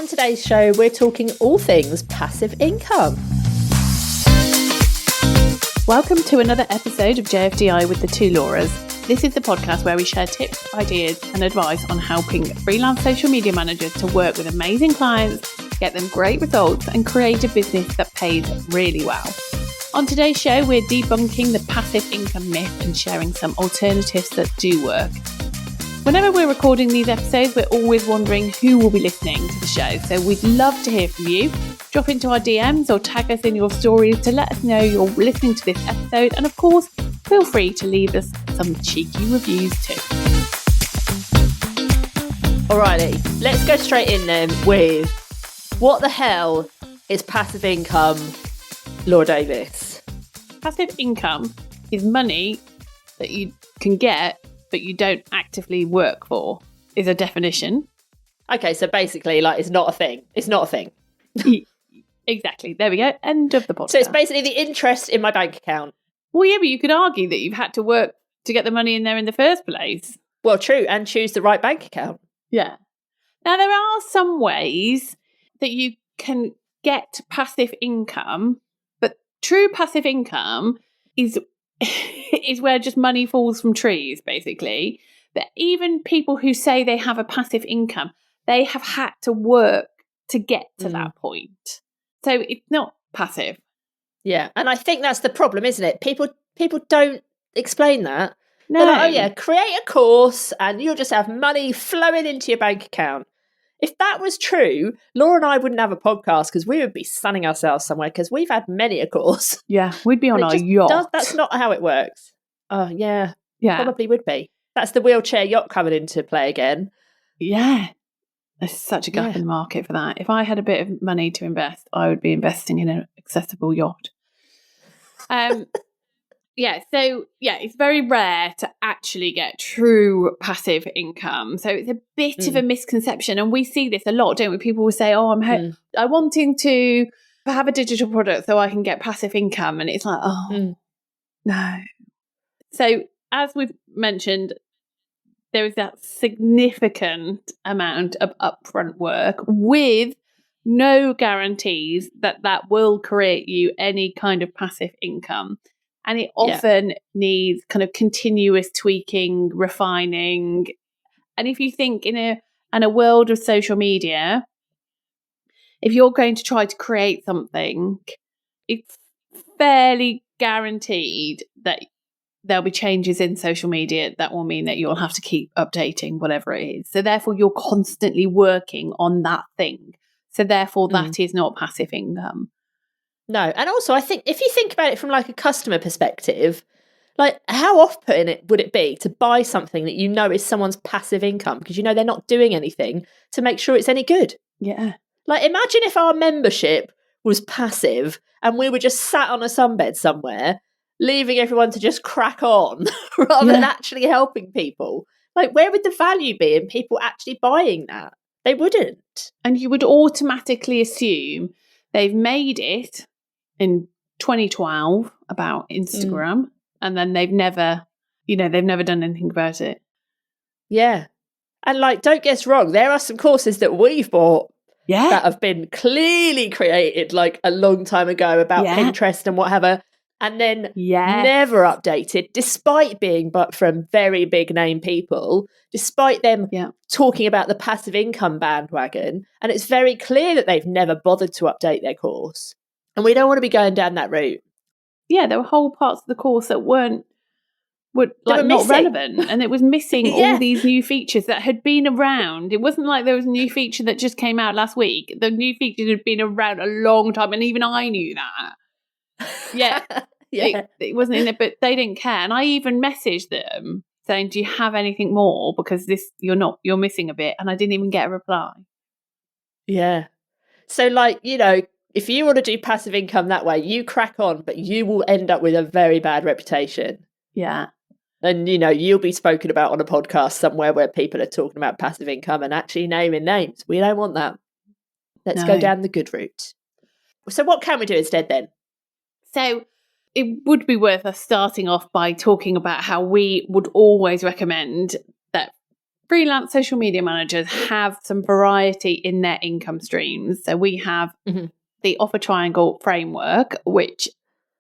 on today's show, we're talking all things passive income. Welcome to another episode of JFDI with the two Lauras. This is the podcast where we share tips, ideas and advice on helping freelance social media managers to work with amazing clients, get them great results and create a business that pays really well. On today's show, we're debunking the passive income myth and sharing some alternatives that do work. Whenever we're recording these episodes, we're always wondering who will be listening to the show. So we'd love to hear from you. Drop into our DMs or tag us in your stories to let us know you're listening to this episode. And of course, feel free to leave us some cheeky reviews too. Alrighty, let's go straight in then with what the hell is passive income, Laura Davis? Passive income is money that you can get but you don't actively work for, is a definition. Okay, so basically, like, it's not a thing. It's not a thing. Exactly. There we go. End of the podcast. So it's basically the interest in my bank account. Well, yeah, but you could argue that you've had to work to get the money in there in the first place. Well, true, and choose the right bank account. Yeah. Now, there are some ways that you can get passive income, but true passive income is where just money falls from trees, basically. But even people who say they have a passive income, they have had to work to get to that point. So it's not passive. Yeah, and I think that's the problem, isn't it? People don't explain that. No. They're like, oh yeah, create a course and you'll just have money flowing into your bank account. If that was true, Laura and I wouldn't have a podcast because we would be sunning ourselves somewhere because we've had many a course. Yeah, we'd be on our yacht. That's not how it works. Oh, yeah. Yeah. Probably would be. That's the wheelchair yacht coming into play again. Yeah. There's such a gap in the market for that. If I had a bit of money to invest, I would be investing in an accessible yacht. It's very rare to actually get true passive income. So it's a bit of a misconception. And we see this a lot, don't we? People will say, oh, I'm wanting to have a digital product so I can get passive income. And it's like, no. So as we've mentioned, there is that significant amount of upfront work with no guarantees that will create you any kind of passive income. And it often needs kind of continuous tweaking, refining. And if you think in a world of social media, if you're going to try to create something, it's fairly guaranteed that there'll be changes in social media that will mean that you'll have to keep updating whatever it is. So therefore, you're constantly working on that thing. So therefore, that is not passive income. No, and also I think if you think about it from like a customer perspective, like how off-putting would it be to buy something that you know is someone's passive income because you know they're not doing anything to make sure it's any good? Yeah. Like imagine if our membership was passive and we were just sat on a sunbed somewhere, leaving everyone to just crack on rather than actually helping people. Like where would the value be in people actually buying that? They wouldn't. And you would automatically assume they've made it in 2012 about Instagram and then they've never done anything about it. Yeah. And like, don't get us wrong, there are some courses that we've bought that have been clearly created like a long time ago about Pinterest and whatever, and then never updated, despite being from very big name people, despite them talking about the passive income bandwagon. And it's very clear that they've never bothered to update their course. And we don't want to be going down that route. Yeah, there were whole parts of the course that were not relevant, and it was missing all these new features that had been around. It wasn't like there was a new feature that just came out last week. The new features had been around a long time, and even I knew that. Yeah, it wasn't in it, but they didn't care. And I even messaged them saying, "Do you have anything more? Because you're missing a bit." And I didn't even get a reply. Yeah. So, like, you know, if you want to do passive income that way, you crack on, but you will end up with a very bad reputation. Yeah. And, you know, you'll be spoken about on a podcast somewhere where people are talking about passive income and actually naming names. We don't want that. Let's go down the good route. So what can we do instead then? So it would be worth us starting off by talking about how we would always recommend that freelance social media managers have some variety in their income streams. So we have the Offer Triangle framework, which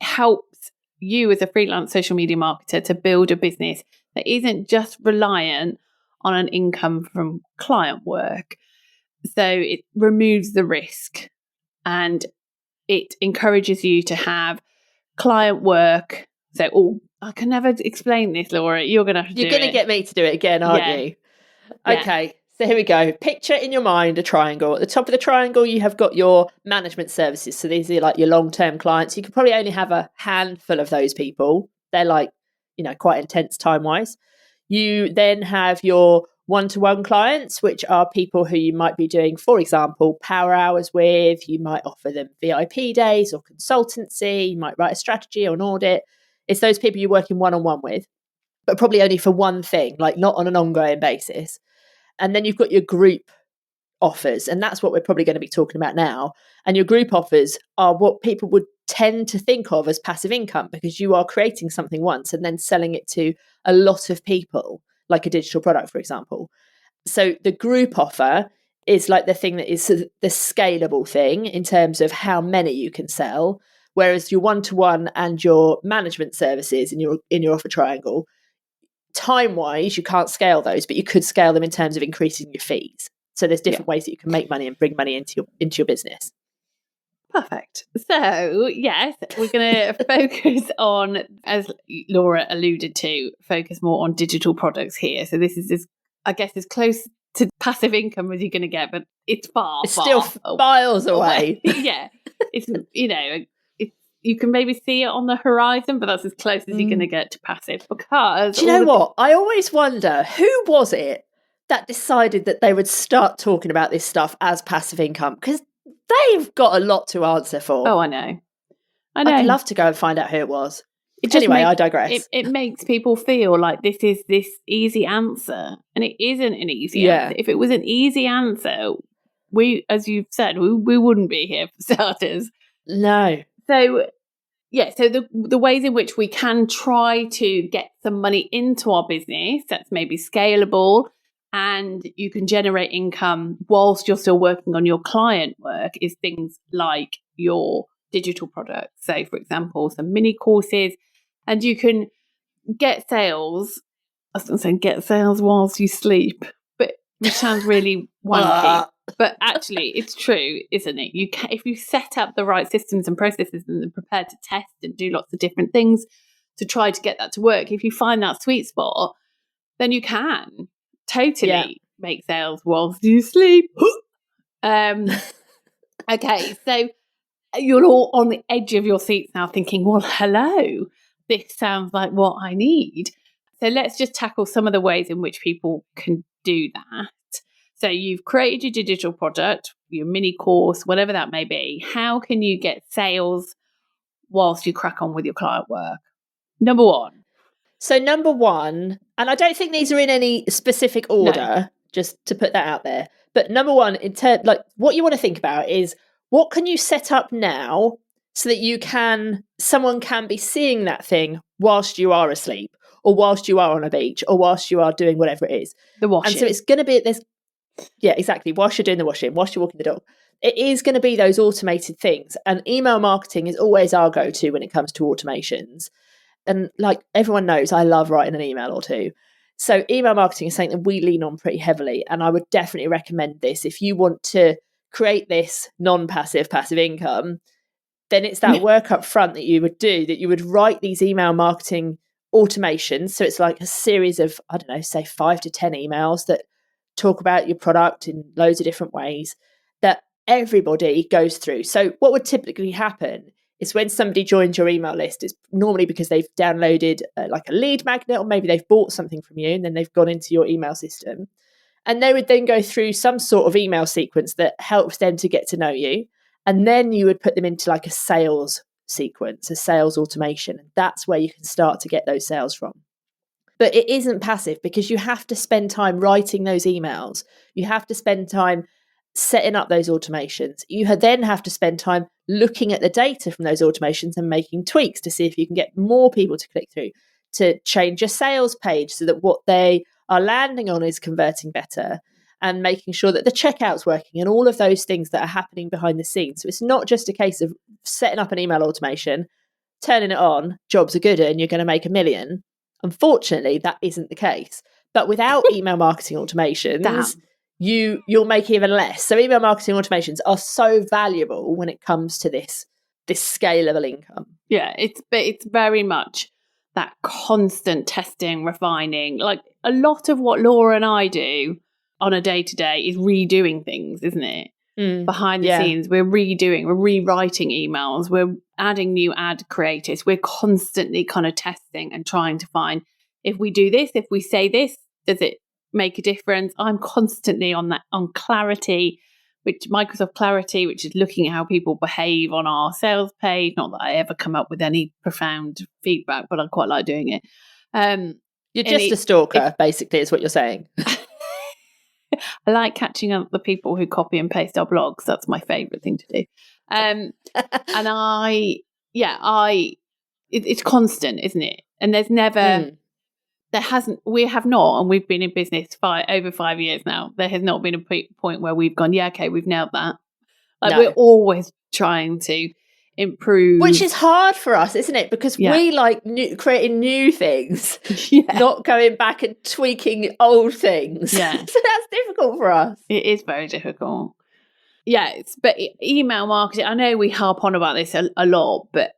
helps you as a freelance social media marketer to build a business that isn't just reliant on an income from client work. So it removes the risk and it encourages you to have client work. So, I can never explain this, Laura. You're going to have to do it. You're going to get me to do it again, aren't you? Okay, so here we go. Picture in your mind a triangle. At the top of the triangle, you have got your management services. So these are like your long-term clients. You could probably only have a handful of those people. They're like, quite intense time-wise. You then have your one-to-one clients, which are people who you might be doing, for example, power hours with. You might offer them VIP days or consultancy. You might write a strategy or an audit. It's those people you're working one-on-one with, but probably only for one thing, like not on an ongoing basis. And then you've got your group offers, and that's what we're probably going to be talking about now. And your group offers are what people would tend to think of as passive income, because you are creating something once and then selling it to a lot of people, like a digital product, for example. So the group offer is like the thing that is the scalable thing in terms of how many you can sell, whereas your one-to-one and your management services in your offer triangle, time-wise, you can't scale those, but you could scale them in terms of increasing your fees. So there's different ways that you can make money and bring money into your business. Perfect. So, yes, we're going to focus on, as Laura alluded to, focus more on digital products here. So this is, I guess, as close to passive income as you're going to get, but it's still miles away. Yeah. It's, you can maybe see it on the horizon, but that's as close as you're going to get to passive. Because do you know what? I always wonder, who was it that decided that they would start talking about this stuff as passive income? Because they've got a lot to answer for. Oh, I know. I'd love to go and find out who it was. I digress. It makes people feel like this is this easy answer, and it isn't an easy answer. If it was an easy answer, we, as you've said, we wouldn't be here for starters. No. So, so the ways in which we can try to get some money into our business that's maybe scalable and you can generate income whilst you're still working on your client work is things like your digital products. So, for example, some mini courses, and you can get sales. I was going to say get sales whilst you sleep, but which sounds really wanky. But actually, it's true, isn't it? You can, if you set up the right systems and processes and are prepared to test and do lots of different things to try to get that to work, if you find that sweet spot, then you can totally make sales whilst you sleep. Okay, so you're all on the edge of your seats now thinking, well, hello, this sounds like what I need. So let's just tackle some of the ways in which people can do that. So you've created your digital product, your mini course, whatever that may be. How can you get sales whilst you crack on with your client work? Number one. So number one, and I don't think these are in any specific order, just to put that out there. But number one, what you want to think about is, what can you set up now so that someone can be seeing that thing whilst you are asleep, or whilst you are on a beach, or whilst you are doing whatever it is. The washing. And so it's going to be this. Yeah, exactly. Whilst you're doing the washing, whilst you're walking the dog, it is going to be those automated things. And email marketing is always our go-to when it comes to automations. And like everyone knows, I love writing an email or two. So email marketing is something that we lean on pretty heavily. And I would definitely recommend this. If you want to create this non-passive, passive income, then it's that work up front that you would do, that you would write these email marketing automations. So it's like a series of, I don't know, say 5 to 10 emails that talk about your product in loads of different ways that everybody goes through. So what would typically happen is when somebody joins your email list, it's normally because they've downloaded like a lead magnet, or maybe they've bought something from you and then they've gone into your email system. And they would then go through some sort of email sequence that helps them to get to know you. And then you would put them into like a sales sequence, a sales automation. And that's where you can start to get those sales from. But it isn't passive, because you have to spend time writing those emails. You have to spend time setting up those automations. You then have to spend time looking at the data from those automations and making tweaks to see if you can get more people to click through, to change your sales page so that what they our landing on is converting better, and making sure that the checkout's working and all of those things that are happening behind the scenes. So it's not just a case of setting up an email automation, turning it on, jobs are good and you're going to make $1 million. Unfortunately, that isn't the case. But without email marketing automations, you'll make even less. So email marketing automations are so valuable when it comes to this scalable income. Yeah, it's very much that constant testing, refining. Like a lot of what Laura and I do on a day-to-day is redoing things, isn't it? Behind the scenes, we're rewriting emails, we're adding new ad creators, we're constantly kind of testing and trying to find, if we do this, if we say this, does it make a difference? I'm constantly on Clarity, Microsoft Clarity, which is looking at how people behave on our sales page. Not that I ever come up with any profound feedback, but I quite like doing it. You're just a stalker, basically, is what you're saying. I like catching up the people who copy and paste our blogs. That's my favourite thing to do. And it's constant, isn't it? And there's never, we have not, and we've been in business over 5 years now. There has not been a point where we've gone, we've nailed that. We're always trying to improve, which is hard for us, isn't it? Because we like creating new things, not going back and tweaking old things. So that's difficult for us. It is very difficult. But email marketing, I know we harp on about this a lot, but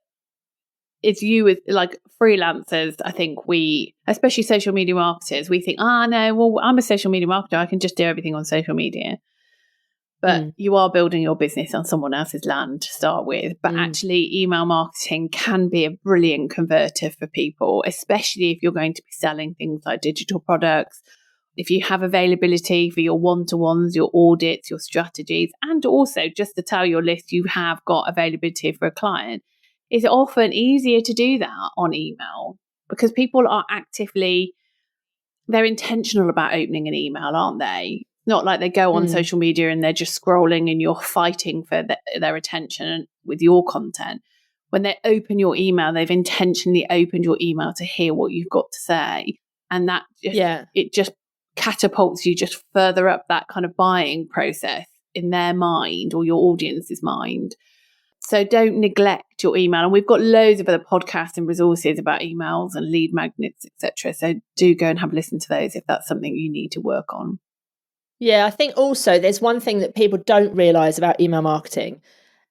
it's you as like freelancers. I think we, especially social media marketers, we think, I'm a social media marketer, I can just do everything on social media. But you are building your business on someone else's land to start with. But actually, email marketing can be a brilliant converter for people, especially if you're going to be selling things like digital products. If you have availability for your one-to-ones, your audits, your strategies, and also just to tell your list you have got availability for a client, it's often easier to do that on email because people are they're intentional about opening an email, aren't they? Not like they go on social media and they're just scrolling and you're fighting for their attention with your content. When they open your email, they've intentionally opened your email to hear what you've got to say. And that it just catapults you just further up that kind of buying process in their mind or your audience's mind. So don't neglect your email. And we've got loads of other podcasts and resources about emails and lead magnets, etc. So do go and have a listen to those if that's something you need to work on. Yeah, I think also there's one thing that people don't realise about email marketing.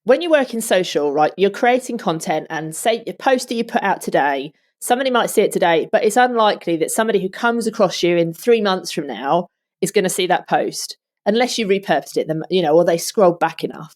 When you work in social, right, you're creating content and say a post that you put out today, somebody might see it today, but it's unlikely that somebody who comes across you in 3 months from now is going to see that post unless you repurposed it, or they scrolled back enough.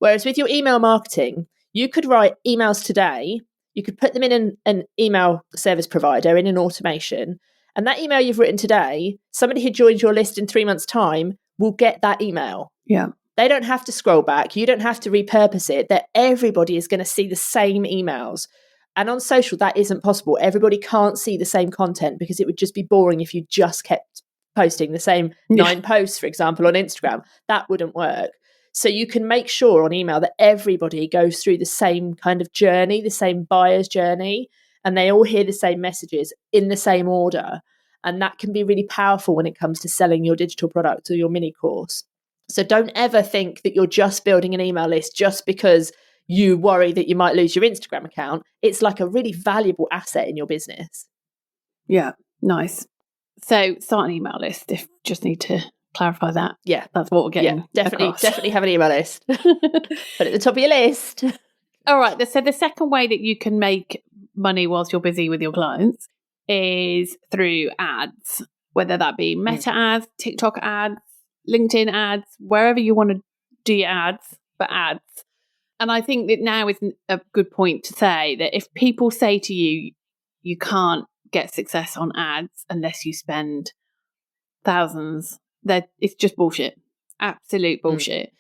Whereas with your email marketing, you could write emails today, you could put them in an email service provider, in an automation, and that email you've written today, somebody who joins your list in 3 months' time will get that email. Yeah. They don't have to scroll back. You don't have to repurpose it. That everybody is going to see the same emails. And on social, that isn't possible. Everybody can't see the same content because it would just be boring if you just kept posting the same 9 posts, for example, on Instagram. That wouldn't work. So you can make sure on email that everybody goes through the same kind of journey, the same buyer's journey, and they all hear the same messages in the same order. And that can be really powerful when it comes to selling your digital product or your mini course. So don't ever think that you're just building an email list just because you worry that you might lose your Instagram account. It's like a really valuable asset in your business. Yeah, nice. So start an email list if just need to clarify that. Yeah, that's what we're getting. Yeah, definitely have an email list. Put it at the top of your list. All right. So the second way that you can make money whilst you're busy with your clients is through ads, whether that be Meta ads, TikTok ads, LinkedIn ads, wherever you want to do your ads, but ads. And I think that now is a good point to say that if people say to you, you can't get success on ads unless you spend thousands, that it's just bullshit. Absolute bullshit.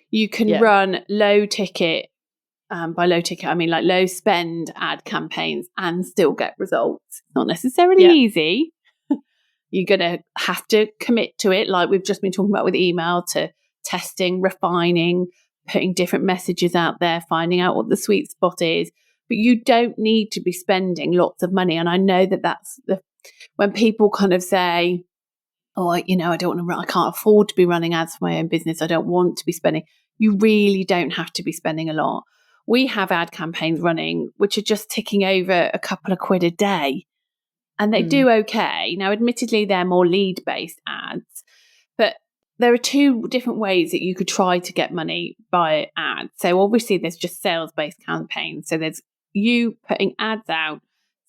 You can run low ticket, by low ticket, I mean like low spend ad campaigns and still get results. Not necessarily easy. You're going to have to commit to it, like we've just been talking about with email, to testing, refining, putting different messages out there, finding out what the sweet spot is. But you don't need to be spending lots of money. And I know that that's when people kind of say, I don't want to, I can't afford to be running ads for my own business. I don't want to be spending. You really don't have to be spending a lot. We have ad campaigns running, which are just ticking over a couple of quid a day. And they do okay. Now, admittedly, they're more lead-based ads, but there are two different ways that you could try to get money by ads. So obviously, there's just sales-based campaigns. So there's you putting ads out,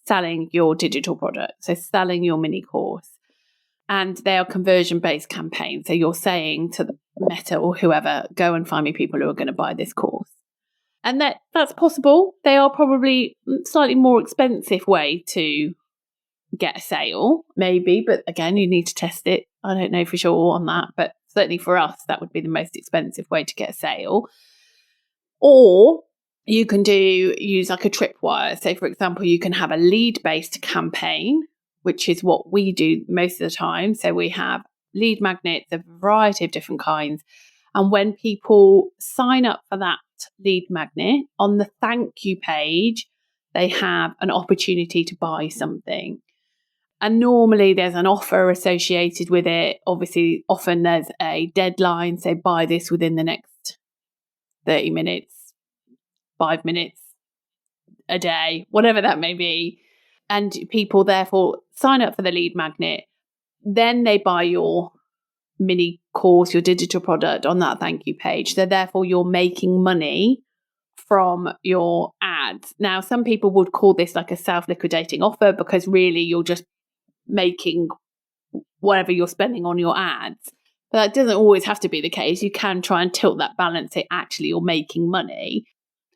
selling your digital product, so selling your mini course. And they are conversion-based campaigns. So you're saying to the Meta or whoever, go and find me people who are going to buy this course. And that's possible. They are probably slightly more expensive way to get a sale, maybe, but again, you need to test it. I don't know for sure on that, but certainly for us, that would be the most expensive way to get a sale. Or you can use like a tripwire. So, for example, you can have a lead-based campaign, which is what we do most of the time. So we have lead magnets, a variety of different kinds. And when people sign up for that lead magnet, on the thank you page, they have an opportunity to buy something. And normally there's an offer associated with it. Obviously, often there's a deadline. So buy this within the next 30 minutes, 5 minutes, a day, whatever that may be. And people therefore sign up for the lead magnet. Then they buy your mini course, your digital product on that thank you page. So therefore you're making money from your ads. Now, some people would call this like a self-liquidating offer because really you're just making whatever you're spending on your ads. But that doesn't always have to be the case. You can try and tilt that balance, say actually you're making money.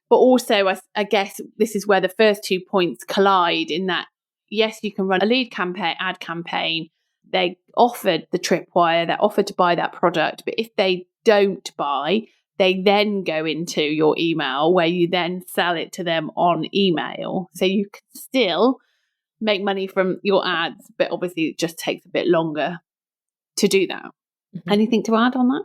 But also, I guess this is where the first 2 points collide in that, yes, you can run a lead campaign, ad campaign. They offered the tripwire, they're offered to buy that product. But if they don't buy, they then go into your email where you then sell it to them on email. So you can still make money from your ads, but obviously it just takes a bit longer to do that. Mm-hmm. Anything to add on that?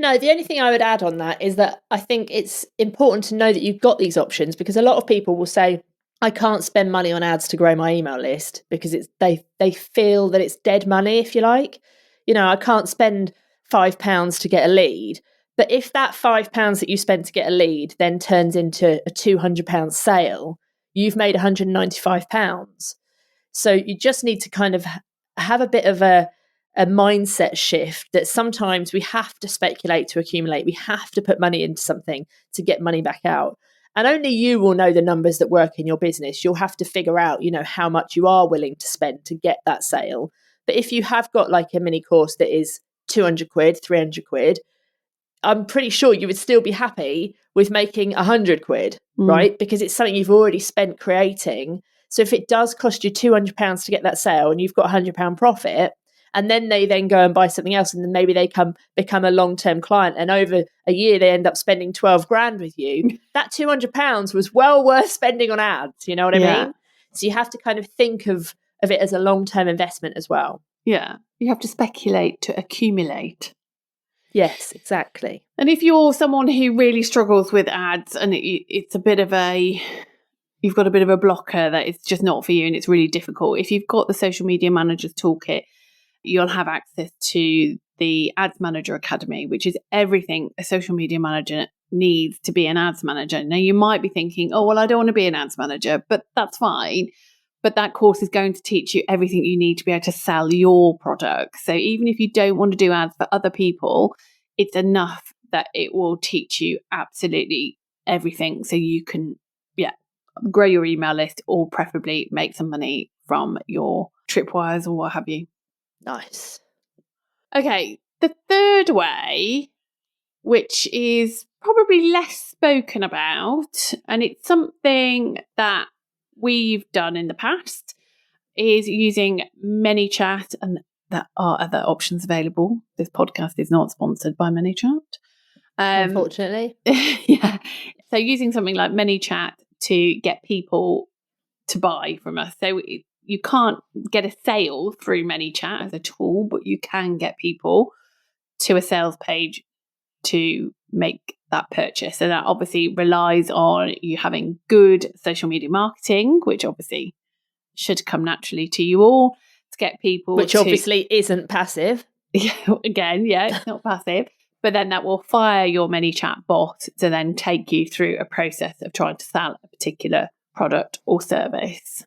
No, the only thing I would add on that is that I think it's important to know that you've got these options, because a lot of people will say, I can't spend money on ads to grow my email list because they feel that it's dead money, if you like. I can't spend £5 to get a lead. But if that £5 that you spent to get a lead then turns into a £200 sale, you've made £195. So you just need to kind of have a bit of a mindset shift that sometimes we have to speculate to accumulate. We have to put money into something to get money back out. And only you will know the numbers that work in your business. You'll have to figure out, how much you are willing to spend to get that sale. But if you have got like a mini course that is 200 quid, 300 quid, I'm pretty sure you would still be happy with making 100 quid, right? Because it's something you've already spent creating. So if it does cost you £200 to get that sale and you've got £100 profit, and then they then go and buy something else, and then maybe they become a long-term client, and over a year they end up spending 12 grand with you, that £200 was well worth spending on ads. You know what I mean? So you have to kind of think of it as a long-term investment as well. Yeah. You have to speculate to accumulate. Yes, exactly. And if you're someone who really struggles with ads and it's a bit of you've got a bit of a blocker that it's just not for you and it's really difficult, if you've got the Social Media Managers Toolkit, you'll have access to the Ads Manager Academy, which is everything a social media manager needs to be an ads manager. Now, you might be thinking, oh, well, I don't want to be an ads manager, but that's fine. But that course is going to teach you everything you need to be able to sell your product. So even if you don't want to do ads for other people, it's enough that it will teach you absolutely everything so you can, grow your email list or preferably make some money from your tripwires or what have you. Nice. Okay, the third way, which is probably less spoken about, and it's something that we've done in the past, is using ManyChat, and there are other options available. This podcast is not sponsored by ManyChat. Unfortunately. Yeah. So using something like ManyChat to get people to buy from us. So you can't get a sale through ManyChat as a tool, but you can get people to a sales page to make that purchase. And that obviously relies on you having good social media marketing, which obviously should come naturally to you all. to get people Which obviously isn't passive. Again, it's not passive. But then that will fire your ManyChat bot to then take you through a process of trying to sell a particular product or service.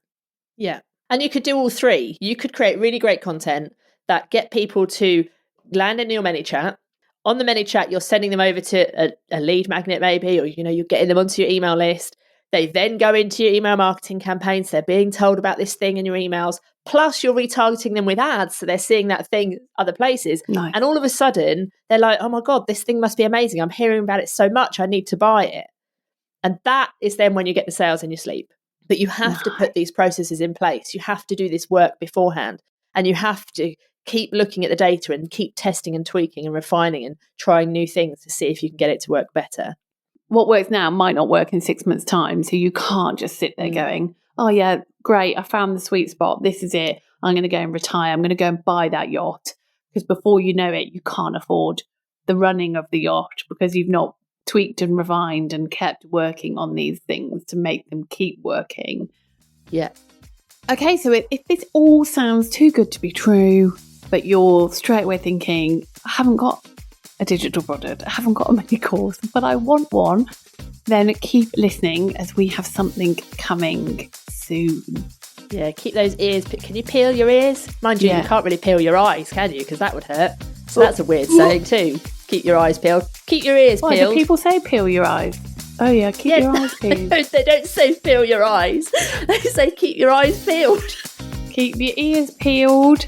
Yeah. And you could do all three. You could create really great content that get people to land in your ManyChat. On the ManyChat, you're sending them over to a lead magnet maybe, or, you're getting them onto your email list. They then go into your email marketing campaigns. They're being told about this thing in your emails. Plus, you're retargeting them with ads. So they're seeing that thing other places. Nice. And all of a sudden, they're like, oh my God, this thing must be amazing. I'm hearing about it so much. I need to buy it. And that is then when you get the sales in your sleep. But you have to put these processes in place. You have to do this work beforehand. And you have to keep looking at the data and keep testing and tweaking and refining and trying new things to see if you can get it to work better. What works now might not work in 6 months' time. So you can't just sit there going, oh, yeah, great. I found the sweet spot. This is it. I'm going to go and retire. I'm going to go and buy that yacht. Because before you know it, you can't afford the running of the yacht because you've not tweaked and refined and kept working on these things to make them keep working. Yeah. Okay, so if this all sounds too good to be true, but you're straight away thinking, I haven't got a digital product, I haven't got a mini course, but I want one, then keep listening as we have something coming soon. Yeah, keep those ears. Can you peel your ears? Mind you, you can't really peel your eyes, can you? Because that would hurt. So that's a weird saying too. Keep your eyes peeled. Keep your ears peeled. Do people say peel your eyes? Oh yeah, keep your eyes peeled. They don't say peel your eyes. They say keep your eyes peeled. Keep your ears peeled.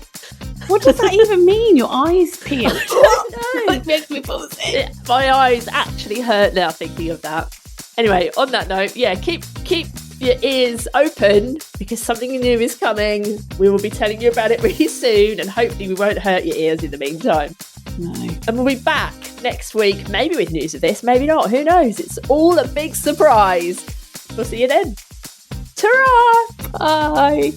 What does that even mean? Your eyes peeled? I don't know. It makes me fall sick. My eyes actually hurt now thinking of that. Anyway, on that note, keep your ears open because something new is coming. We will be telling you about it really soon, and hopefully we won't hurt your ears in the meantime. No. And we'll be back next week, maybe with news of this, maybe not. Who knows? It's all a big surprise. We'll see you then. Ta-ra! Bye.